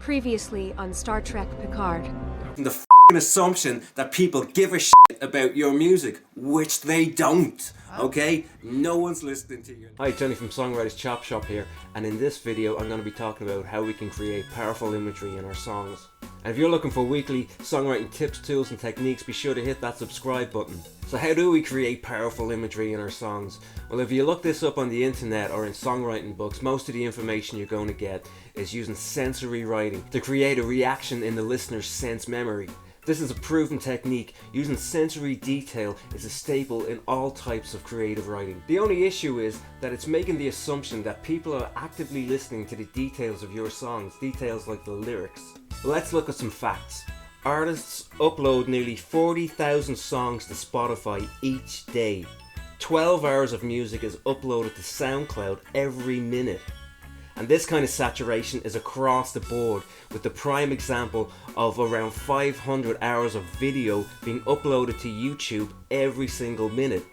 Previously on Star Trek Picard. The f***ing assumption that people give a shit about your music, which they don't. Okay? No one's listening to you. Hi, Johnny from Songwriters Chop Shop here, and in this video I'm going to be talking about how we can create powerful imagery in our songs. And if you're looking for weekly songwriting tips, tools and techniques, be sure to hit that subscribe button. So how do we create powerful imagery in our songs? Well, if you look this up on the internet or in songwriting books, most of the information you're going to get is using sensory writing to create a reaction in the listener's sense memory. This is a proven technique. Using sensory detail is a staple in all types of creative writing. The only issue is that it's making the assumption that people are actively listening to the details of your songs, details like the lyrics. Let's look at some facts. Artists upload nearly 40,000 songs to Spotify each day. 12 hours of music is uploaded to SoundCloud every minute. And this kind of saturation is across the board, with the prime example of around 500 hours of video being uploaded to YouTube every single minute.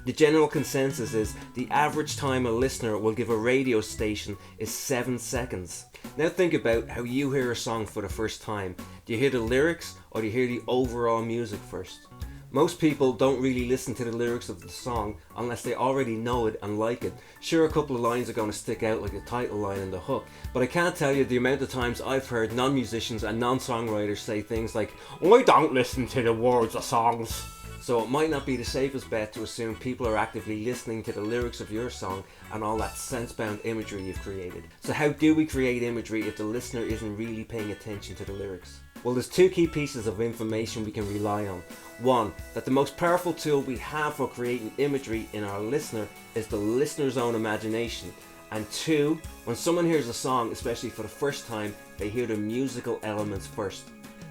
The general consensus is the average time a listener will give a radio station is 7 seconds. Now think about how you hear a song for the first time. Do you hear the lyrics or do you hear the overall music first? Most people don't really listen to the lyrics of the song unless they already know it and like it. Sure, a couple of lines are going to stick out like the title line and the hook, but I can't tell you the amount of times I've heard non-musicians and non-songwriters say things like, "I don't listen to the words of songs." So it might not be the safest bet to assume people are actively listening to the lyrics of your song and all that sense-bound imagery you've created. So how do we create imagery if the listener isn't really paying attention to the lyrics? Well, there's two key pieces of information we can rely on. One, that the most powerful tool we have for creating imagery in our listener is the listener's own imagination. And two, when someone hears a song, especially for the first time, they hear the musical elements first.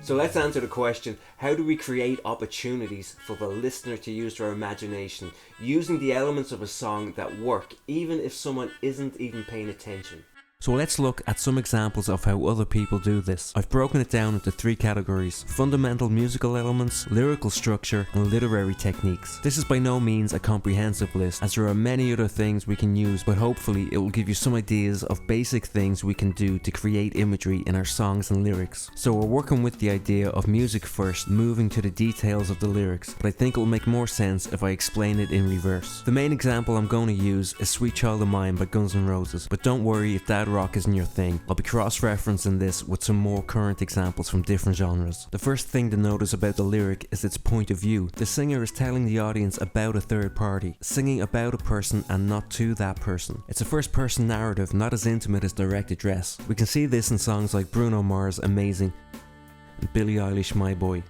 So let's answer the question, how do we create opportunities for the listener to use their imagination, using the elements of a song that work, even if someone isn't even paying attention? So let's look at some examples of how other people do this. I've broken it down into three categories: fundamental musical elements, lyrical structure, and literary techniques. This is by no means a comprehensive list, as there are many other things we can use, but hopefully it will give you some ideas of basic things we can do to create imagery in our songs and lyrics. So we're working with the idea of music first, moving to the details of the lyrics, but I think it will make more sense if I explain it in reverse. The main example I'm going to use is Sweet Child of Mine by Guns N' Roses, but don't worry if that rock isn't your thing. I'll be cross-referencing this with some more current examples from different genres. The first thing to notice about the lyric is its point of view. The singer is telling the audience about a third party, singing about a person and not to that person. It's a first-person narrative, not as intimate as direct address. We can see this in songs like Bruno Mars' Amazing and Billie Eilish' My Boy.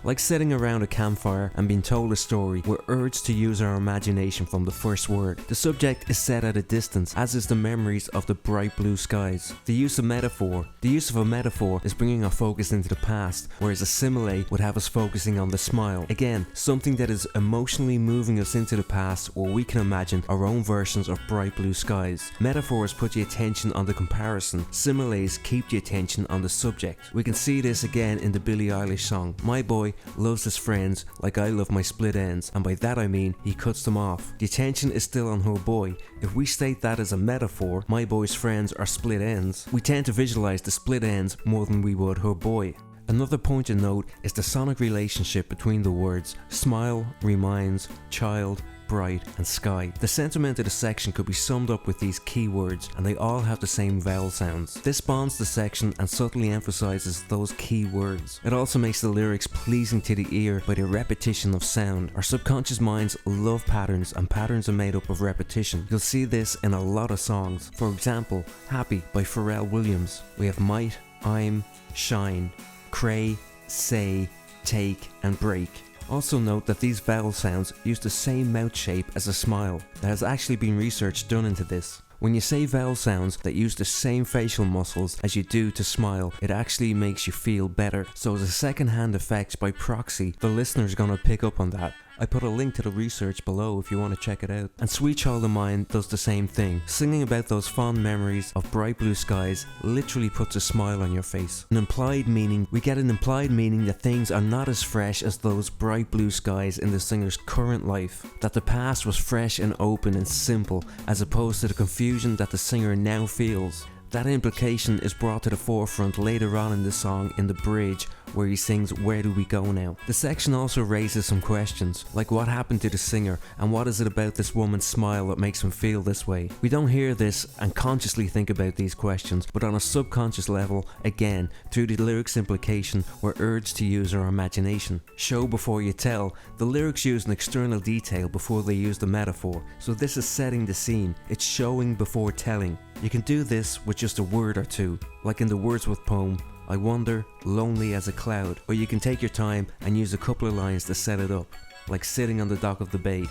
Like sitting around a campfire and being told a story, we're urged to use our imagination from the first word. The subject is set at a distance, as is the memories of the bright blue skies. The use of metaphor. The use of a metaphor is bringing our focus into the past, whereas a simile would have us focusing on the smile. Again, something that is emotionally moving us into the past, where we can imagine our own versions of bright blue skies. Metaphors put the attention on the comparison. Similes keep the attention on the subject. We can see this again in the Billie Eilish song, My Boy loves his friends like I love my split ends, and by that I mean he cuts them off. The attention is still on her boy. If we state that as a metaphor, my boy's friends are split ends, we tend to visualize the split ends more than we would her boy. Another point to note is the sonic relationship between the words smile, reminds, child, bright, and sky. The sentiment of the section could be summed up with these key words, and they all have the same vowel sounds. This bonds the section and subtly emphasizes those key words. It also makes the lyrics pleasing to the ear by the repetition of sound. Our subconscious minds love patterns, and patterns are made up of repetition. You'll see this in a lot of songs. For example, Happy by Pharrell Williams. We have might, I'm, shine, cray, say, take, and break. Also note that these vowel sounds use the same mouth shape as a smile. There has actually been research done into this. When you say vowel sounds that use the same facial muscles as you do to smile, it actually makes you feel better. So as a second-hand effect by proxy, the listener's gonna pick up on that. I put a link to the research below if you want to check it out. And Sweet Child of Mine does the same thing. Singing about those fond memories of bright blue skies literally puts a smile on your face. We get an implied meaning that things are not as fresh as those bright blue skies in the singer's current life. That the past was fresh and open and simple, as opposed to the confusion that the singer now feels. That implication is brought to the forefront later on in the song in the bridge, where he sings "Where do we go now?" The section also raises some questions, like what happened to the singer and what is it about this woman's smile that makes him feel this way. We don't hear this and consciously think about these questions, but on a subconscious level, again, through the lyrics implication, we're urged to use our imagination. Show before you tell. The lyrics use an external detail before they use the metaphor, so this is setting the scene. It's showing before telling. You can do this with just a word or two, like in the Wordsworth poem, "I wander, lonely as a cloud," or you can take your time and use a couple of lines to set it up, like sitting on the dock of the bay.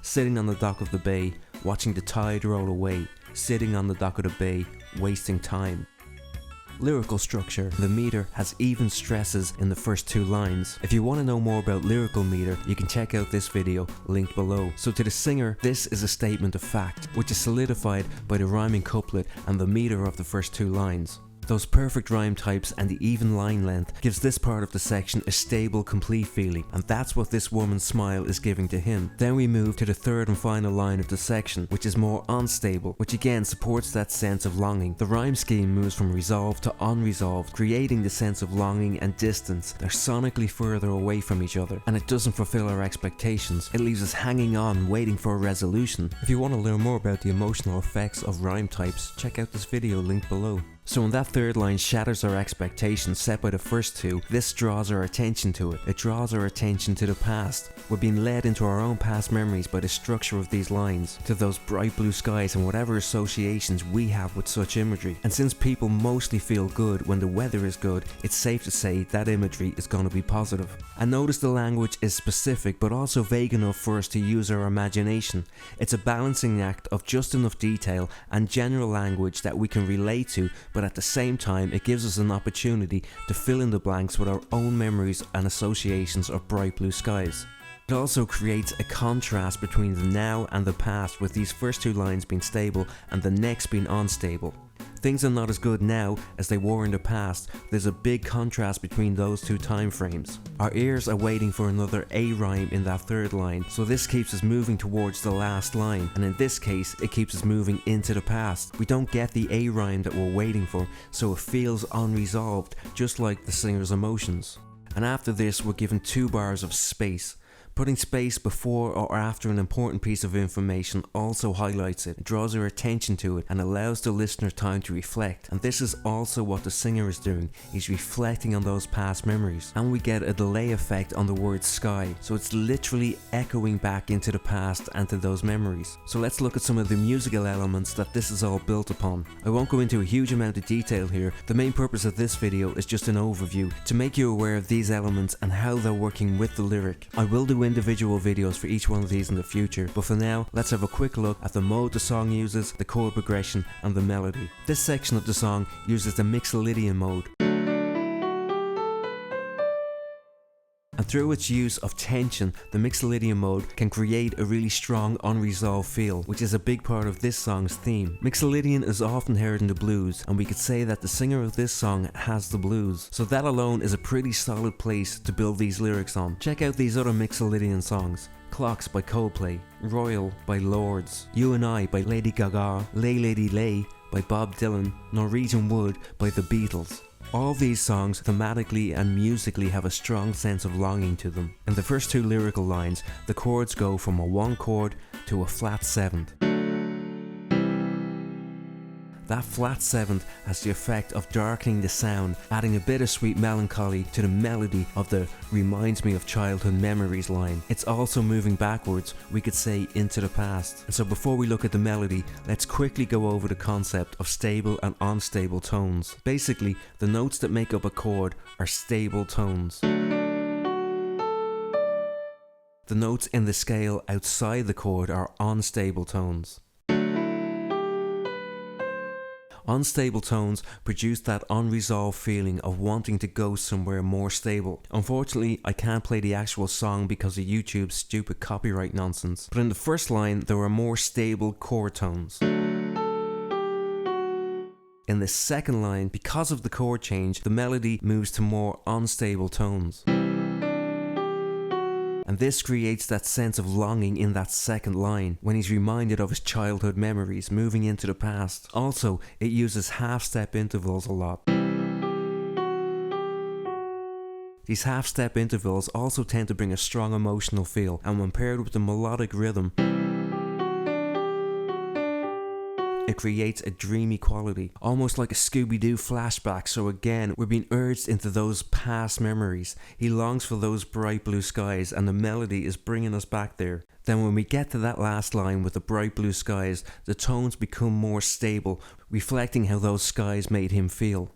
Sitting on the dock of the bay, watching the tide roll away. Sitting on the dock of the bay, wasting time. Lyrical structure. The meter has even stresses in the first two lines. If you want to know more about lyrical meter, you can check out this video linked below. So to the singer, this is a statement of fact, which is solidified by the rhyming couplet and the meter of the first two lines. Those perfect rhyme types and the even line length gives this part of the section a stable, complete feeling, and that's what this woman's smile is giving to him. Then we move to the third and final line of the section, which is more unstable, which again supports that sense of longing. The rhyme scheme moves from resolved to unresolved, creating the sense of longing and distance. They're sonically further away from each other, and it doesn't fulfill our expectations. It leaves us hanging on, waiting for a resolution. If you want to learn more about the emotional effects of rhyme types, check out this video linked below. So when that third line shatters our expectations set by the first two, this draws our attention to it. It draws our attention to the past. We're being led into our own past memories by the structure of these lines, to those bright blue skies and whatever associations we have with such imagery. And since people mostly feel good when the weather is good, it's safe to say that imagery is going to be positive. And notice the language is specific but also vague enough for us to use our imagination. It's a balancing act of just enough detail and general language that we can relate to, but at the same time it gives us an opportunity to fill in the blanks with our own memories and associations of bright blue skies. It also creates a contrast between the now and the past, with these first two lines being stable and the next being unstable. Things are not as good now as they were in the past. There's a big contrast between those two time frames. Our ears are waiting for another A rhyme in that third line, so this keeps us moving towards the last line, and in this case it keeps us moving into the past. We don't get the A rhyme that we're waiting for, so it feels unresolved, just like the singer's emotions. And after this we're given 2 bars of space. Putting space before or after an important piece of information also highlights it, draws our attention to it, and allows the listener time to reflect. And this is also what the singer is doing. He's reflecting on those past memories. And we get a delay effect on the word sky, so it's literally echoing back into the past and to those memories. So let's look at some of the musical elements that this is all built upon. I won't go into a huge amount of detail here. The main purpose of this video is just an overview to make you aware of these elements and how they're working with the lyric. I will do individual videos for each one of these in the future, but for now let's have a quick look at the mode the song uses, the chord progression and the melody. This section of the song uses the Mixolydian mode, and through its use of tension, the Mixolydian mode can create a really strong unresolved feel, which is a big part of this song's theme. Mixolydian is often heard in the blues, and we could say that the singer of this song has the blues, so that alone is a pretty solid place to build these lyrics on. Check out these other Mixolydian songs: Clocks by Coldplay, Royal by Lords, You and I by Lady Gaga, Lay Lady Lay by Bob Dylan, Norwegian Wood by the Beatles. All these songs thematically and musically have a strong sense of longing to them. In the first 2 lyrical lines, the chords go from a 1 chord to a flat 7th. That flat 7th has the effect of darkening the sound, adding a bittersweet melancholy to the melody of the "reminds me of childhood memories" line. It's also moving backwards, we could say into the past. And so before we look at the melody, let's quickly go over the concept of stable and unstable tones. Basically, the notes that make up a chord are stable tones. The notes in the scale outside the chord are unstable tones. Unstable tones produce that unresolved feeling of wanting to go somewhere more stable. Unfortunately, I can't play the actual song because of YouTube's stupid copyright nonsense, but in the first line there are more stable chord tones. In the second line, because of the chord change, the melody moves to more unstable tones. and this creates that sense of longing in that second line when he's reminded of his childhood memories moving into the past. Also, it uses half-step intervals a lot. These half-step intervals also tend to bring a strong emotional feel, and when paired with the melodic rhythm, it creates a dreamy quality, almost like a Scooby-Doo flashback. So again, we're being urged into those past memories. He longs for those bright blue skies, and the melody is bringing us back there. Then when we get to that last line with the bright blue skies, the tones become more stable, reflecting how those skies made him feel.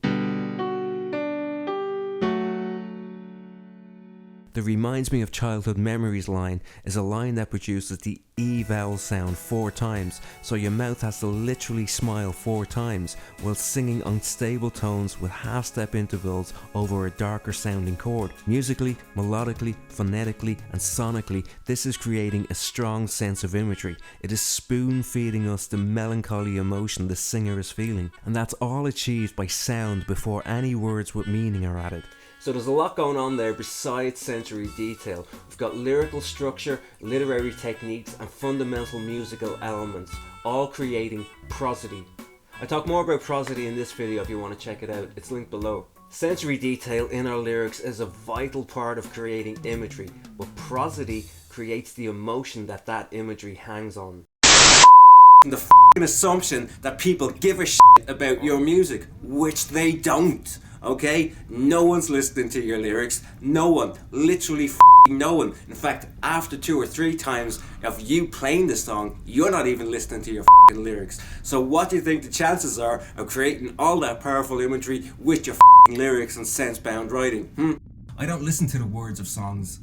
The reminds me of childhood memories line is a line that produces the E vowel sound 4 times, so your mouth has to literally smile 4 times while singing unstable tones with half-step intervals over a darker sounding chord. Musically, melodically, phonetically and sonically, this is creating a strong sense of imagery. It is spoon-feeding us the melancholy emotion the singer is feeling, and that's all achieved by sound before any words with meaning are added. So there's a lot going on there besides sensory detail. We've got lyrical structure, literary techniques and fundamental musical elements, all creating prosody. I talk more about prosody in this video if you want to check it out, it's linked below. Sensory detail in our lyrics is a vital part of creating imagery, but prosody creates the emotion that that imagery hangs on. The assumption that people give a about your music, which they don't. Okay? No one's listening to your lyrics. No one. Literally no one. In fact, after 2 or 3 times of you playing the song, you're not even listening to your lyrics. So what do you think the chances are of creating all that powerful imagery with your lyrics and sense-bound writing? I don't listen to the words of songs.